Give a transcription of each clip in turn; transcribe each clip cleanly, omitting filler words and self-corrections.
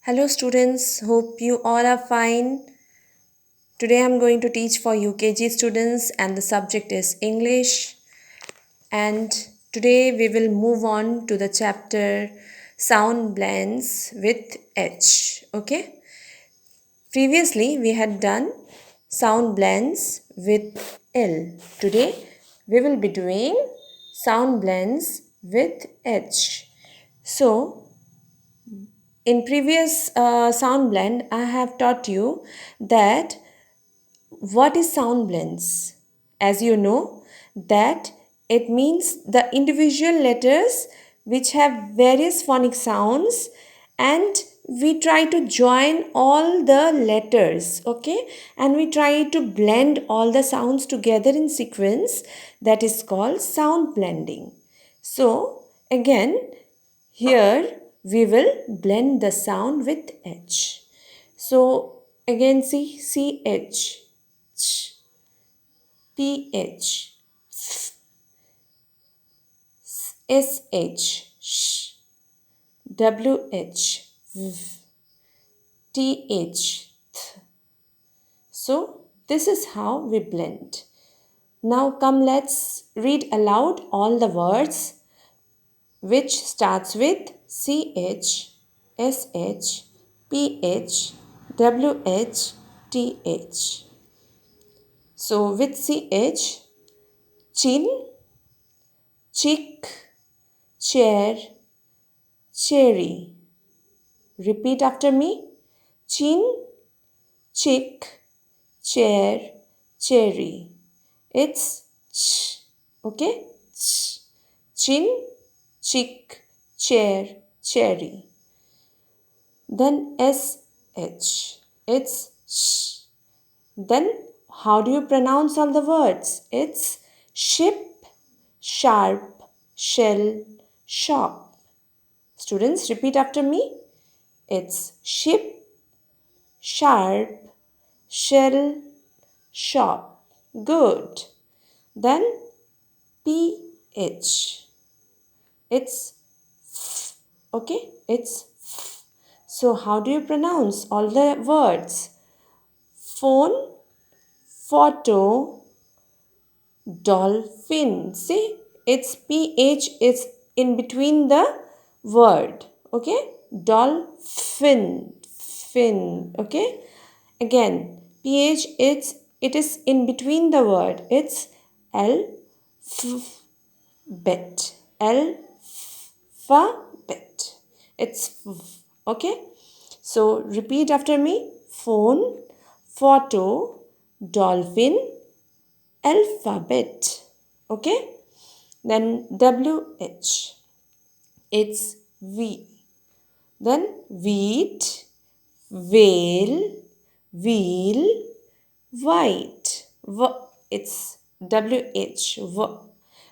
Hello students, hope you all are fine. Today I'm going to teach for UKG students and the subject is English. And today we will move on to the chapter Sound Blends with H. Okay? Previously we had done sound blends with L. Today we will be doing sound blends with H. So in previous sound blend, I have taught you that what is sound blends. As you know, that it means the individual letters which have various phonic sounds and we try to join all the letters, okay, and we try to blend all the sounds together in sequence. That is called sound blending. So again, here we will blend the sound with H. So again see CH, ch, PH, SH, sh, WH, TH, th. So this is how we blend. Now come, let's read aloud all the words which starts with CH, SH, PH, WH, TH. So with CH, chin, chick, chair, cherry. Repeat after me. Chin, chick, chair, cherry. It's ch. Okay? Ch. Chin, chick, chair, cherry. Then SH. It's sh. Then how do you pronounce all the words? It's ship, sharp, shell, shop. Students, repeat after me. It's ship, sharp, shell, shop. Good. Then PH. It's f. Okay? It's f. So how do you pronounce all the words? Phone, photo, dolphin. See, it's PH is in between the word. Okay, dolphin, fin. Okay, again PH, it is in between the word. It's L f bet, alphabet. It's f. Okay, so repeat after me. Phone, photo, dolphin, alphabet. Okay, then WH, it's V. Then wheat, whale, wheel, white. It's WH.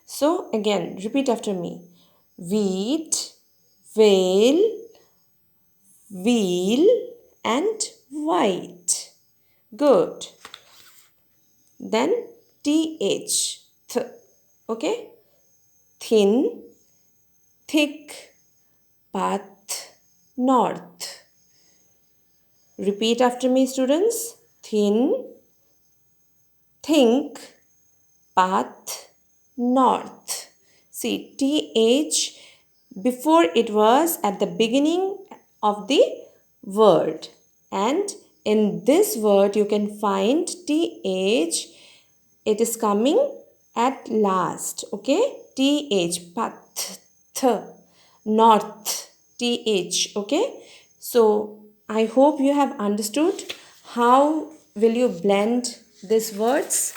So again, repeat after me. Wheat, whale, wheel, and white. Good. Then TH. Okay. Thin, thick, path, north. Repeat after me, students. Thin, think, path, north. See, TH, before it was at the beginning of the word. And in this word, you can find TH. It is coming at last. Okay? TH, path, north, TH. Okay? So, I hope you have understood how will you blend these words.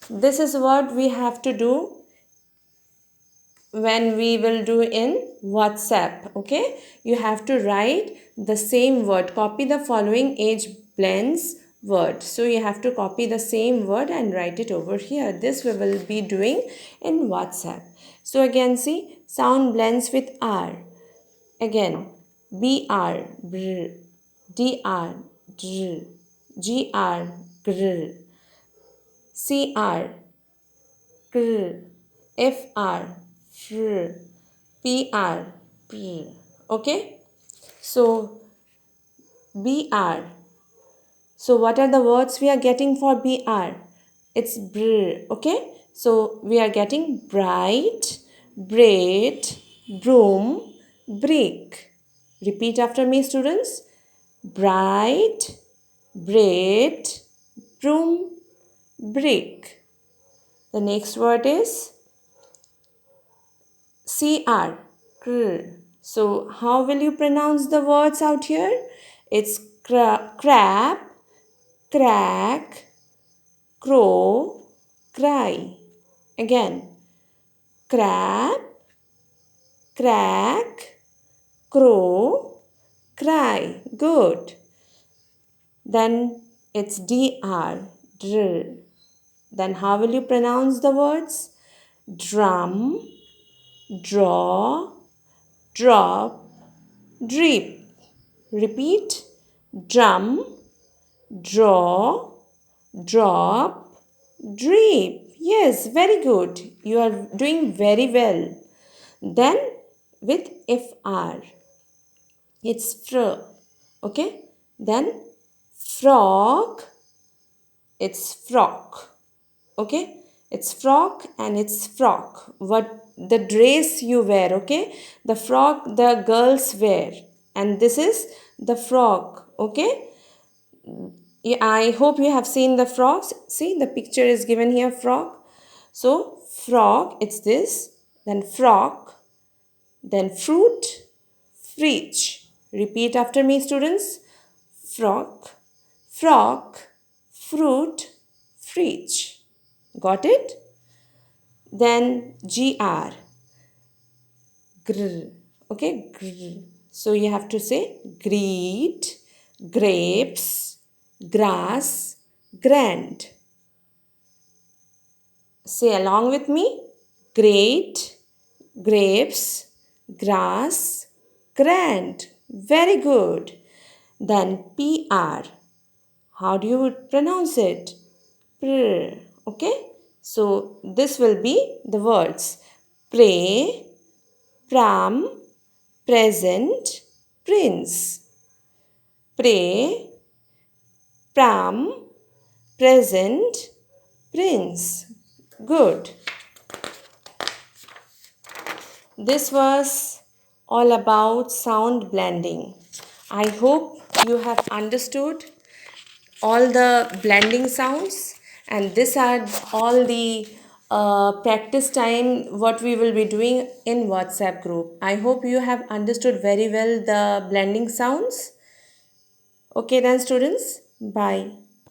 This is what we have to do when we will do in WhatsApp. Okay, you have to write the same word, copy the following age blends word. So you have to copy the same word and write it over here. This we will be doing in WhatsApp. So again, see, sound blends with R. Again, BR, br, DR, dr, GR, gr, CR, gr, FR, fr, PR, pr. Okay. So BR. So what are the words we are getting for BR? It's br, okay? So we are getting bright, braid, broom, brick. Repeat after me, students. Bright, braid, broom, brick. The next word is CR. Cr. So how will you pronounce the words out here? It's crab, crack, crow, cry. Again, crab, crack, crow, cry. Good. Then it's dr, dr. Then how will you pronounce the words? Drum, draw, drop, drip. Repeat. Drum, draw, drop, drip. Yes, very good. You are doing very well. Then with FR, it's fr. Okay. Then frog, it's frock. Okay. It's frock and it's frock. What the dress you wear, okay? The frock the girls wear. And this is the frock, okay? Yeah, I hope you have seen the frogs. See, the picture is given here, frog. So, frog, it's this. Then frog. Then fruit, fridge. Repeat after me, students. Frog, frog, fruit, fridge. Got it? Then gr, gr. Okay, gr. So you have to say greet, grapes, grass, grand. Say along with me. Great, grapes, grass, grand. Very good. Then PR. How do you pronounce it? Pr. Okay. So this will be the words pray, pram, present, prince. Pray, pram, present, prince. Good. This was all about sound blending. I hope you have understood all the blending sounds, and these are all the practice time what we will be doing in WhatsApp group. I hope you have understood very well the blending sounds. Okay then, students, bye.